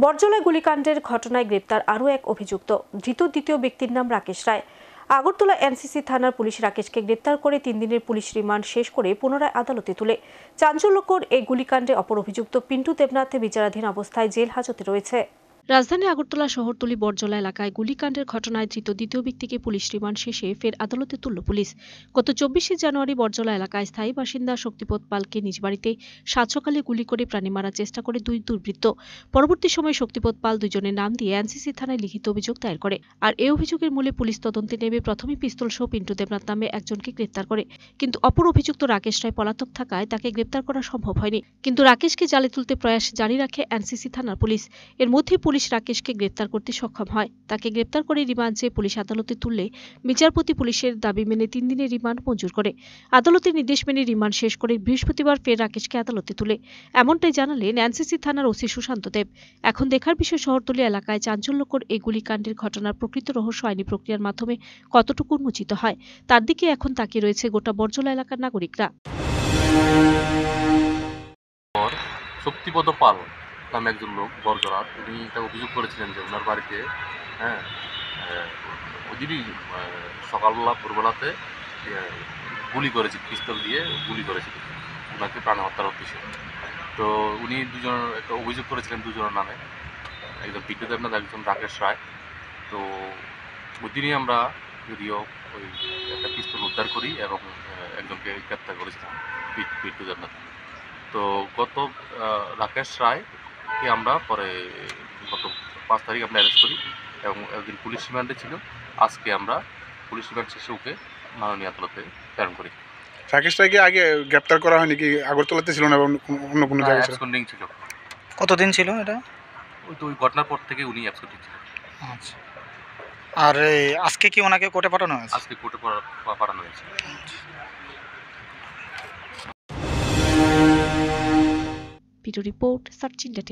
বরজলায় গুলিকাণ্ডের ঘটনায় গ্রেপ্তার আরও এক অভিযুক্ত। ধৃত দ্বিতীয় ব্যক্তির নাম রাকেশ রায়। আগরতলা এনসিসি থানার পুলিশ রাকেশকে গ্রেপ্তার করে 3 দিনের পুলিশ রিমান্ড শেষ করে পুনরায় আদালতে তুলে। চাঞ্চল্যকর এই গুলিকাণ্ডে অপর অভিযুক্ত পিন্টু দেবনাথ বিচারাধীন অবস্থায় জেল হাজতে রয়েছে। রাজধানী আগরতলা শহরতলি বরজলা এলাকায় গুলিকাণ্ডের ঘটনায় ধৃত দ্বিতীয় ব্যক্তিকে পুলিশ রিমান্ড শেষে ফের আদালতে তুলল পুলিশ। গত 24শে জানুয়ারি বরজলা এলাকায় স্থায়ী বাসিন্দা শক্তিপদ পালকে নিজ বাড়িতে সাত সকালে গুলি করে প্রাণী মারার চেষ্টা করে দুই দুর্বৃত্ত। পরবর্তী সময়ে শক্তিপদ পাল দুজনের নাম দিয়ে এনসিসি থানায় লিখিত অভিযোগ দায়ের করে। আর এই অভিযোগের মূলে পুলিশ তদন্তে নেমে প্রথমে পিস্তল সহ পিন্টু দেবনাথ নামে একজনকে গ্রেপ্তার করে। কিন্তু অপর অভিযুক্ত রাকেশ রায় পলাতক থাকায় তাকে গ্রেপ্তার করা সম্ভব হয়নি। কিন্তু রাকেশকে জালে তুলতে প্রয়াস জারি রাখে এনসিসি থানার পুলিশ। এর মধ্যে পুলিশ রাকেশকে গ্রেপ্তার করতে সক্ষম হয়। তাকে গ্রেপ্তার করে রিমান্ড চেয়ে পুলিশ আদালতে তুললে বিচারপতি পুলিশের দাবি মেনে 3 দিনের রিমান্ড মঞ্জুর করে। আদালতের নির্দেশ মেনে রিমান্ড শেষ করে বৃহস্পতিবার ফের রাকেশকে আদালতে তুলে। এমনটাই জানালেন এনসিসি থানার ওসি সুশান্ত দেব। এখন দেখার বিষয় শহরতলি এলাকায় চাঞ্চল্যকর এই গুলিকাণ্ডের ঘটনার প্রকৃত রহস্য আইনি প্রক্রিয়ার মাধ্যমে কতটুকু উন্মোচিত হয়, তার দিকে এখন তাকিয়ে রয়েছে গোটা বরজলা এলাকার নাগরিকরা। শক্তিপদ পাল নামে একজন লোক বরজলার, উনি একটা অভিযোগ করেছিলেন যে ওনার বাড়িতে ওদিনই সকালবেলা ভোরবেলাতে গুলি করেছিল, পিস্তল দিয়ে গুলি করেছিল ওনাকে প্রাণ হত্যার উদ্দেশ্যে। তো উনি দুজন একটা অভিযোগ করেছিলেন দুজনের নামে, একজন পিন্টু দেবনাথ, একজন রাকেশ রায়। তো ওদিনই আমরা যদিও ওই একটা পিস্তল উদ্ধার করি এবং একজনকে গ্রেপ্তার করেছিলাম, পিন্টু দেবনাথ। তো গত রাকেশ রায়কে আমরা পরে গত 5 তারিখ আমরা অ্যারেস্ট করি এবং একদিন পুলিশ রিমান্ডে ছিল। আজকে আমরা পুলিশ রিমান্ড শেষে ওকে মাননীয় আদালতে প্রেরণ করি। রাকেশ রায়কে আগে গ্রেপ্তার করা হয়নি কি? আগরতলাতে ছিল না, অন্য কোনো জায়গায় ছিল? অ্যাবসকন্ডিং ছিল। কতদিন ছিল এটা? ওই ঘটনার পর থেকে উনি অ্যাবসকন্ডিং ছিল। আচ্ছা। আর আজকে কি ওনাকে কোর্টে পাঠানো হয়েছে? আজকে কোর্টে পাঠানো হয়েছে। Video report search India.